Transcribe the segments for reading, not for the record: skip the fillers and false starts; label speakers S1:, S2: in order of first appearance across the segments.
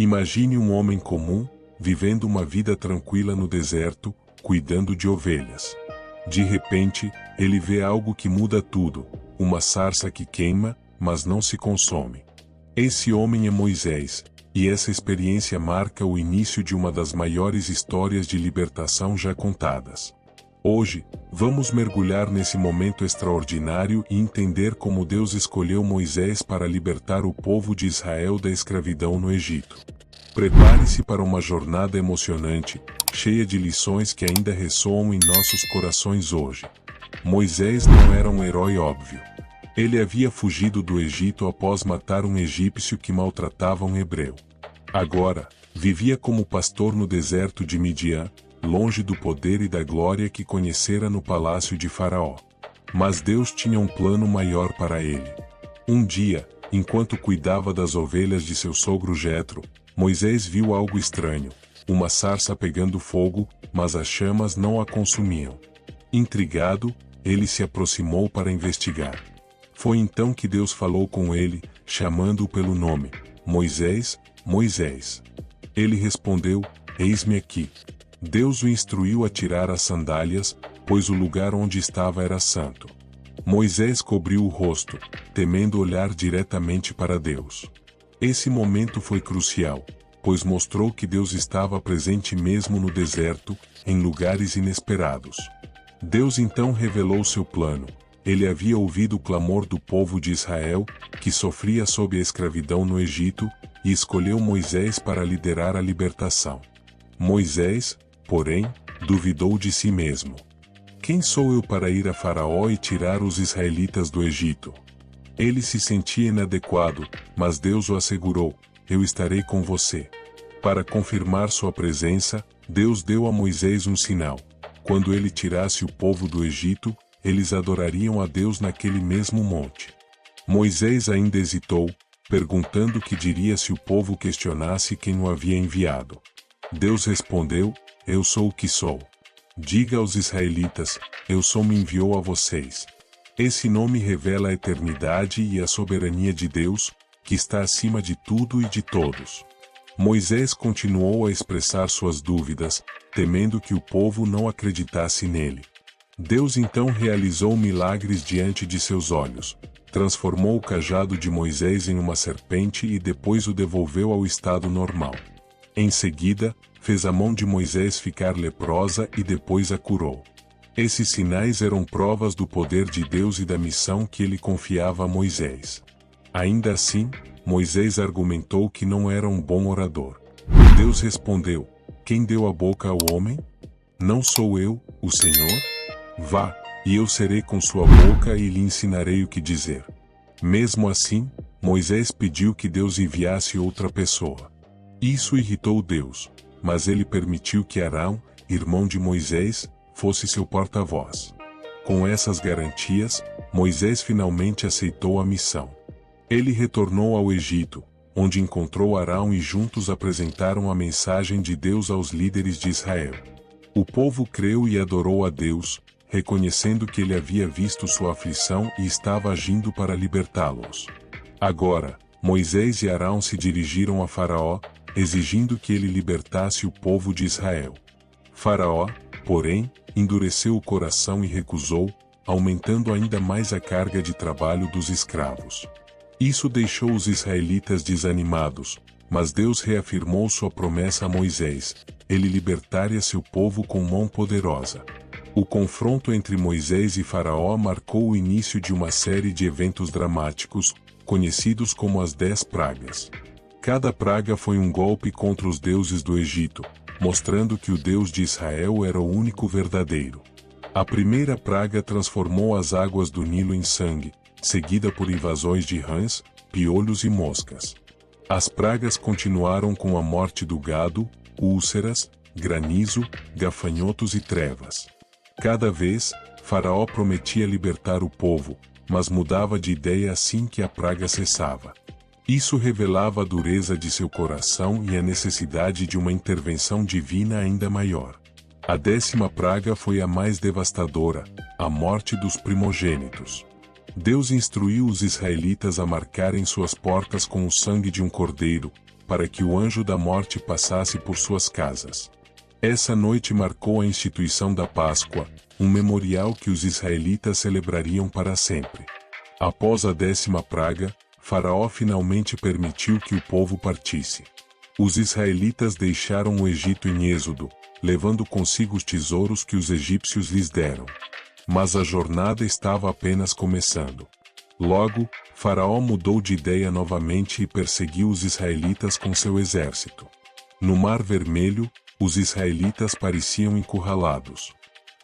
S1: Imagine um homem comum, vivendo uma vida tranquila no deserto, cuidando de ovelhas. De repente, ele vê algo que muda tudo, uma sarça que queima, mas não se consome. Esse homem é Moisés, e essa experiência marca o início de uma das maiores histórias de libertação já contadas. Hoje, vamos mergulhar nesse momento extraordinário e entender como Deus escolheu Moisés para libertar o povo de Israel da escravidão no Egito. Prepare-se para uma jornada emocionante, cheia de lições que ainda ressoam em nossos corações hoje. Moisés não era um herói óbvio. Ele havia fugido do Egito após matar um egípcio que maltratava um hebreu. Agora, vivia como pastor no deserto de Midian, longe do poder e da glória que conhecera no palácio de Faraó. Mas Deus tinha um plano maior para ele. Um dia, enquanto cuidava das ovelhas de seu sogro Jetro, Moisés viu algo estranho, uma sarça pegando fogo, mas as chamas não a consumiam. Intrigado, ele se aproximou para investigar. Foi então que Deus falou com ele, chamando-o pelo nome: Moisés, Moisés. Ele respondeu: Eis-me aqui. Deus o instruiu a tirar as sandálias, pois o lugar onde estava era santo. Moisés cobriu o rosto, temendo olhar diretamente para Deus. Esse momento foi crucial, pois mostrou que Deus estava presente mesmo no deserto, em lugares inesperados. Deus então revelou seu plano. Ele havia ouvido o clamor do povo de Israel, que sofria sob a escravidão no Egito, e escolheu Moisés para liderar a libertação. Moisés, porém, duvidou de si mesmo. Quem sou eu para ir a Faraó e tirar os israelitas do Egito? Ele se sentia inadequado, mas Deus o assegurou: eu estarei com você. Para confirmar sua presença, Deus deu a Moisés um sinal. Quando ele tirasse o povo do Egito, eles adorariam a Deus naquele mesmo monte. Moisés ainda hesitou, perguntando o que diria se o povo questionasse quem o havia enviado. Deus respondeu: eu sou o que sou. Diga aos israelitas: eu sou me enviou a vocês. Esse nome revela a eternidade e a soberania de Deus, que está acima de tudo e de todos. Moisés continuou a expressar suas dúvidas, temendo que o povo não acreditasse nele. Deus então realizou milagres diante de seus olhos. Transformou o cajado de Moisés em uma serpente e depois o devolveu ao estado normal. Em seguida, fez a mão de Moisés ficar leprosa e depois a curou. Esses sinais eram provas do poder de Deus e da missão que ele confiava a Moisés. Ainda assim, Moisés argumentou que não era um bom orador. Deus respondeu: quem deu a boca ao homem? Não sou eu, o Senhor? Vá, e eu serei com sua boca e lhe ensinarei o que dizer. Mesmo assim, Moisés pediu que Deus enviasse outra pessoa. Isso irritou Deus, mas ele permitiu que Arão, irmão de Moisés, fosse seu porta-voz. Com essas garantias, Moisés finalmente aceitou a missão. Ele retornou ao Egito, onde encontrou Arão e juntos apresentaram a mensagem de Deus aos líderes de Israel. O povo creu e adorou a Deus, reconhecendo que ele havia visto sua aflição e estava agindo para libertá-los. Agora, Moisés e Arão se dirigiram a Faraó, exigindo que ele libertasse o povo de Israel. Faraó, porém, endureceu o coração e recusou, aumentando ainda mais a carga de trabalho dos escravos. Isso deixou os israelitas desanimados, mas Deus reafirmou sua promessa a Moisés: ele libertaria seu povo com mão poderosa. O confronto entre Moisés e Faraó marcou o início de uma série de eventos dramáticos, conhecidos como as 10 pragas. Cada praga foi um golpe contra os deuses do Egito, mostrando que o Deus de Israel era o único verdadeiro. A primeira praga transformou as águas do Nilo em sangue, seguida por invasões de rãs, piolhos e moscas. As pragas continuaram com a morte do gado, úlceras, granizo, gafanhotos e trevas. Cada vez, Faraó prometia libertar o povo, mas mudava de ideia assim que a praga cessava. Isso revelava a dureza de seu coração e a necessidade de uma intervenção divina ainda maior. A 10ª praga foi a mais devastadora, a morte dos primogênitos. Deus instruiu os israelitas a marcarem suas portas com o sangue de um cordeiro, para que o anjo da morte passasse por suas casas. Essa noite marcou a instituição da Páscoa, um memorial que os israelitas celebrariam para sempre. Após a 10ª praga, Faraó finalmente permitiu que o povo partisse. Os israelitas deixaram o Egito em êxodo, levando consigo os tesouros que os egípcios lhes deram. Mas a jornada estava apenas começando. Logo, Faraó mudou de ideia novamente e perseguiu os israelitas com seu exército. No Mar Vermelho, os israelitas pareciam encurralados.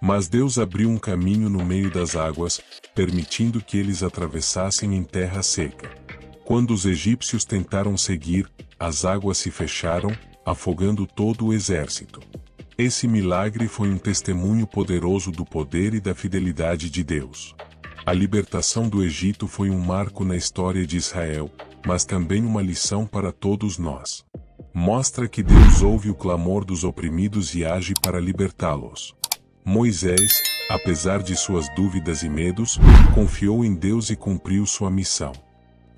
S1: Mas Deus abriu um caminho no meio das águas, permitindo que eles atravessassem em terra seca. Quando os egípcios tentaram seguir, as águas se fecharam, afogando todo o exército. Esse milagre foi um testemunho poderoso do poder e da fidelidade de Deus. A libertação do Egito foi um marco na história de Israel, mas também uma lição para todos nós. Mostra que Deus ouve o clamor dos oprimidos e age para libertá-los. Moisés, apesar de suas dúvidas e medos, confiou em Deus e cumpriu sua missão.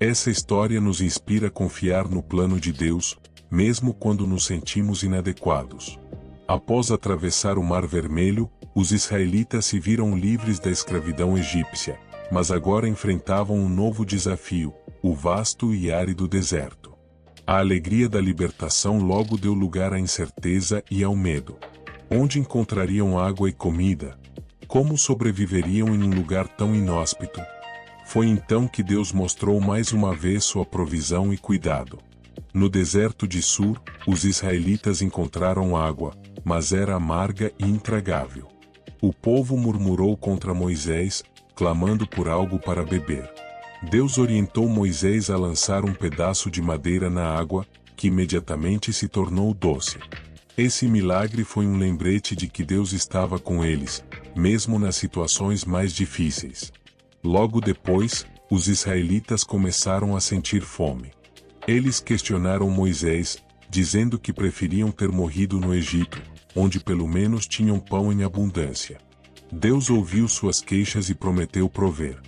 S1: Essa história nos inspira a confiar no plano de Deus, mesmo quando nos sentimos inadequados. Após atravessar o Mar Vermelho, os israelitas se viram livres da escravidão egípcia, mas agora enfrentavam um novo desafio, o vasto e árido deserto. A alegria da libertação logo deu lugar à incerteza e ao medo. Onde encontrariam água e comida? Como sobreviveriam em um lugar tão inóspito? Foi então que Deus mostrou mais uma vez sua provisão e cuidado. No deserto de Sur, os israelitas encontraram água, mas era amarga e intragável. O povo murmurou contra Moisés, clamando por algo para beber. Deus orientou Moisés a lançar um pedaço de madeira na água, que imediatamente se tornou doce. Esse milagre foi um lembrete de que Deus estava com eles, mesmo nas situações mais difíceis. Logo depois, os israelitas começaram a sentir fome. Eles questionaram Moisés, dizendo que preferiam ter morrido no Egito, onde pelo menos tinham pão em abundância. Deus ouviu suas queixas e prometeu prover.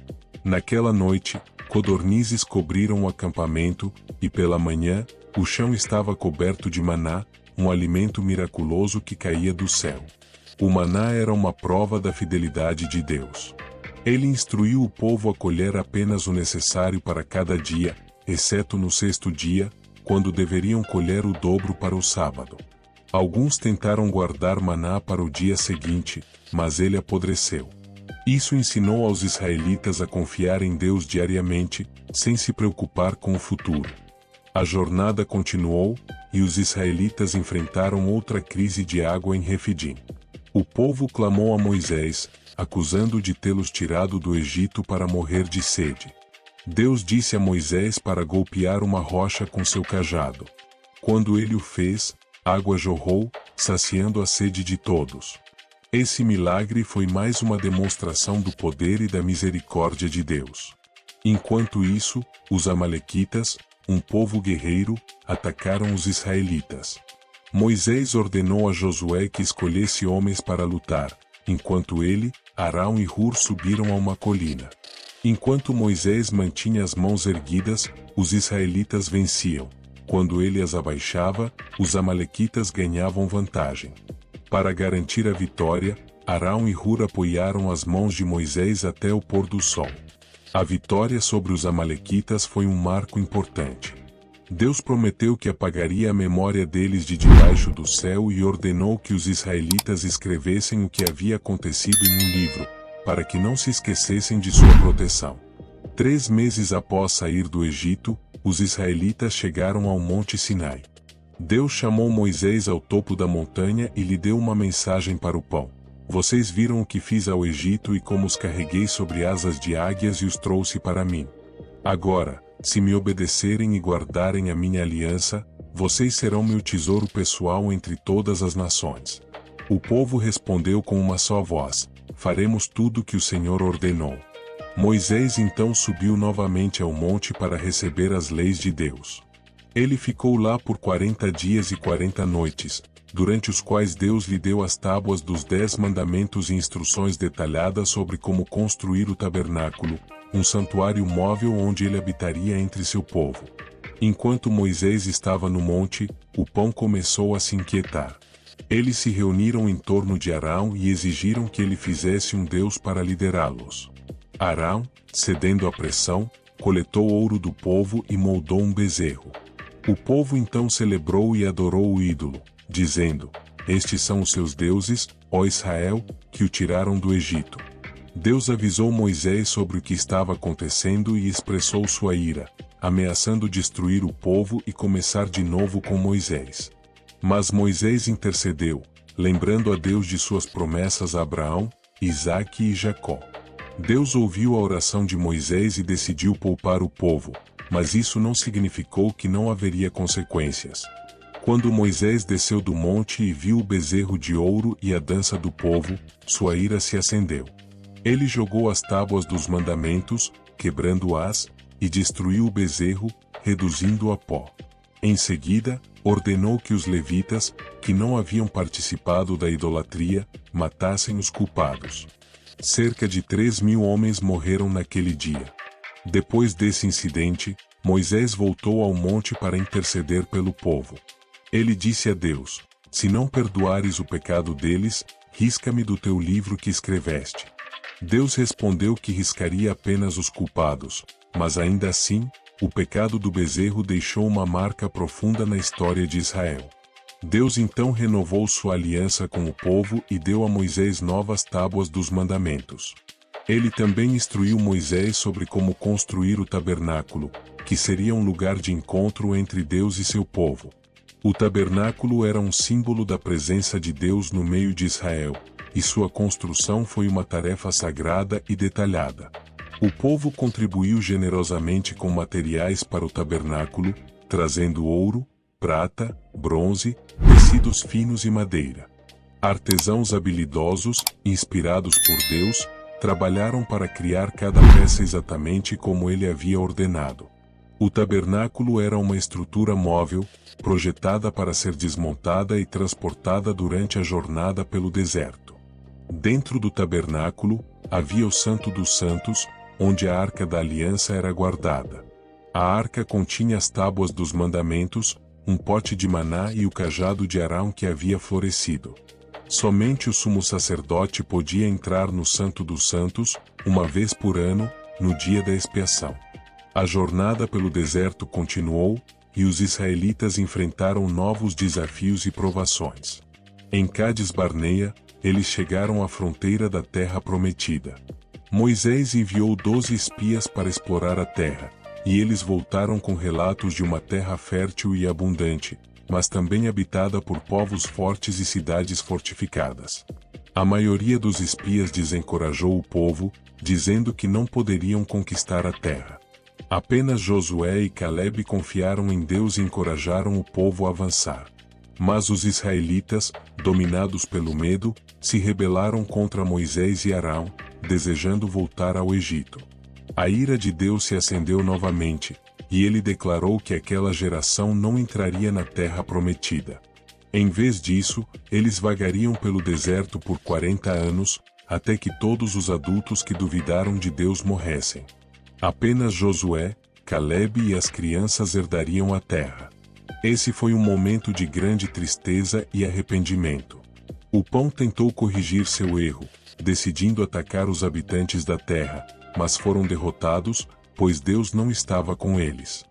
S1: Naquela noite, codornizes cobriram o acampamento, e pela manhã, o chão estava coberto de maná, um alimento miraculoso que caía do céu. O maná era uma prova da fidelidade de Deus. Ele instruiu o povo a colher apenas o necessário para cada dia, exceto no 6º dia, quando deveriam colher o dobro para o sábado. Alguns tentaram guardar maná para o dia seguinte, mas ele apodreceu. Isso ensinou aos israelitas a confiar em Deus diariamente, sem se preocupar com o futuro. A jornada continuou, e os israelitas enfrentaram outra crise de água em Refidim. O povo clamou a Moisés, acusando-o de tê-los tirado do Egito para morrer de sede. Deus disse a Moisés para golpear uma rocha com seu cajado. Quando ele o fez, água jorrou, saciando a sede de todos. Esse milagre foi mais uma demonstração do poder e da misericórdia de Deus. Enquanto isso, os amalequitas, um povo guerreiro, atacaram os israelitas. Moisés ordenou a Josué que escolhesse homens para lutar, enquanto ele, Arão e Hur subiram a uma colina. Enquanto Moisés mantinha as mãos erguidas, os israelitas venciam. Quando ele as abaixava, os amalequitas ganhavam vantagem. Para garantir a vitória, Arão e Hur apoiaram as mãos de Moisés até o pôr do sol. A vitória sobre os amalequitas foi um marco importante. Deus prometeu que apagaria a memória deles de debaixo do céu e ordenou que os israelitas escrevessem o que havia acontecido em um livro, para que não se esquecessem de sua proteção. 3 meses após sair do Egito, os israelitas chegaram ao Monte Sinai. Deus chamou Moisés ao topo da montanha e lhe deu uma mensagem para o pão. Vocês viram o que fiz ao Egito e como os carreguei sobre asas de águias e os trouxe para mim. Agora, se me obedecerem e guardarem a minha aliança, vocês serão meu tesouro pessoal entre todas as nações. O povo respondeu com uma só voz: faremos tudo o que o Senhor ordenou. Moisés então subiu novamente ao monte para receber as leis de Deus. Ele ficou lá por 40 dias e 40 noites, durante os quais Deus lhe deu as tábuas dos 10 mandamentos e instruções detalhadas sobre como construir o tabernáculo, um santuário móvel onde ele habitaria entre seu povo. Enquanto Moisés estava no monte, o pão começou a se inquietar. Eles se reuniram em torno de Arão e exigiram que ele fizesse um Deus para liderá-los. Arão, cedendo à pressão, coletou ouro do povo e moldou um bezerro. O povo então celebrou e adorou o ídolo, dizendo: Estes são os seus deuses, ó Israel, que o tiraram do Egito. Deus avisou Moisés sobre o que estava acontecendo e expressou sua ira, ameaçando destruir o povo e começar de novo com Moisés. Mas Moisés intercedeu, lembrando a Deus de suas promessas a Abraão, Isaque e Jacó. Deus ouviu a oração de Moisés e decidiu poupar o povo, mas isso não significou que não haveria consequências. Quando Moisés desceu do monte e viu o bezerro de ouro e a dança do povo, sua ira se acendeu. Ele jogou as tábuas dos mandamentos, quebrando-as, e destruiu o bezerro, reduzindo-o a pó. Em seguida, ordenou que os levitas, que não haviam participado da idolatria, matassem os culpados. Cerca de 3.000 homens morreram naquele dia. Depois desse incidente, Moisés voltou ao monte para interceder pelo povo. Ele disse a Deus: Se não perdoares o pecado deles, risca-me do teu livro que escreveste. Deus respondeu que riscaria apenas os culpados, mas ainda assim, o pecado do bezerro deixou uma marca profunda na história de Israel. Deus então renovou sua aliança com o povo e deu a Moisés novas tábuas dos mandamentos. Ele também instruiu Moisés sobre como construir o tabernáculo, que seria um lugar de encontro entre Deus e seu povo. O tabernáculo era um símbolo da presença de Deus no meio de Israel, e sua construção foi uma tarefa sagrada e detalhada. O povo contribuiu generosamente com materiais para o tabernáculo, trazendo ouro, prata, bronze, tecidos finos e madeira. Artesãos habilidosos, inspirados por Deus, trabalharam para criar cada peça exatamente como ele havia ordenado. O tabernáculo era uma estrutura móvel, projetada para ser desmontada e transportada durante a jornada pelo deserto. Dentro do tabernáculo, havia o Santo dos Santos, onde a Arca da Aliança era guardada. A arca continha as tábuas dos mandamentos, um pote de maná e o cajado de Arão que havia florescido. Somente o sumo sacerdote podia entrar no Santo dos Santos, uma vez por ano, no dia da expiação. A jornada pelo deserto continuou, e os israelitas enfrentaram novos desafios e provações. Em Cádiz Barneia, eles chegaram à fronteira da terra prometida. Moisés enviou 12 espias para explorar a terra, e eles voltaram com relatos de uma terra fértil e abundante, mas também habitada por povos fortes e cidades fortificadas. A maioria dos espias desencorajou o povo, dizendo que não poderiam conquistar a terra. Apenas Josué e Caleb confiaram em Deus e encorajaram o povo a avançar. Mas os israelitas, dominados pelo medo, se rebelaram contra Moisés e Arão, desejando voltar ao Egito. A ira de Deus se acendeu novamente, e ele declarou que aquela geração não entraria na terra prometida. Em vez disso, eles vagariam pelo deserto por 40 anos, até que todos os adultos que duvidaram de Deus morressem. Apenas Josué, Caleb e as crianças herdariam a terra. Esse foi um momento de grande tristeza e arrependimento. O pão tentou corrigir seu erro, decidindo atacar os habitantes da terra, mas foram derrotados, pois Deus não estava com eles.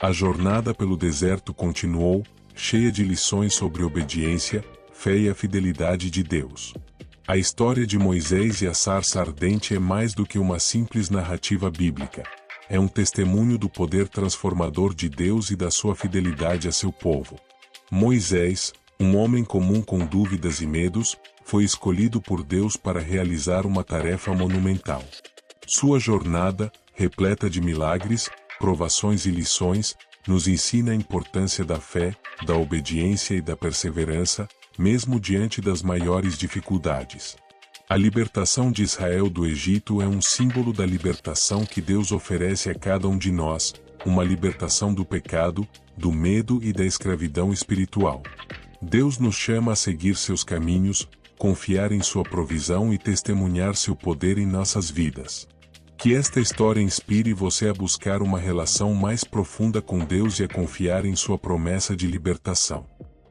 S1: A jornada pelo deserto continuou, cheia de lições sobre obediência, fé e a fidelidade de Deus. A história de Moisés e a sarça ardente é mais do que uma simples narrativa bíblica. É um testemunho do poder transformador de Deus e da sua fidelidade a seu povo. Moisés, um homem comum com dúvidas e medos, foi escolhido por Deus para realizar uma tarefa monumental. Sua jornada, repleta de milagres, provações e lições, nos ensina a importância da fé, da obediência e da perseverança, mesmo diante das maiores dificuldades. A libertação de Israel do Egito é um símbolo da libertação que Deus oferece a cada um de nós, uma libertação do pecado, do medo e da escravidão espiritual. Deus nos chama a seguir seus caminhos, confiar em sua provisão e testemunhar seu poder em nossas vidas. Que esta história inspire você a buscar uma relação mais profunda com Deus e a confiar em sua promessa de libertação.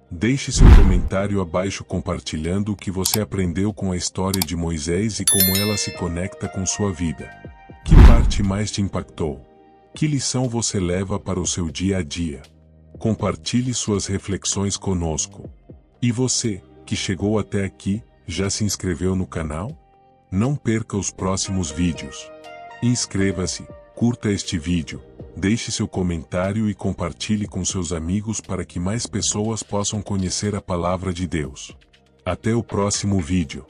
S1: Deixe seu comentário abaixo compartilhando o que você aprendeu com a história de Moisés e como ela se conecta com sua vida. Que parte mais te impactou? Que lição você leva para o seu dia a dia? Compartilhe suas reflexões conosco. E você, que chegou até aqui, já se inscreveu no canal? Não perca os próximos vídeos. Inscreva-se, curta este vídeo, deixe seu comentário e compartilhe com seus amigos para que mais pessoas possam conhecer a palavra de Deus. Até o próximo vídeo.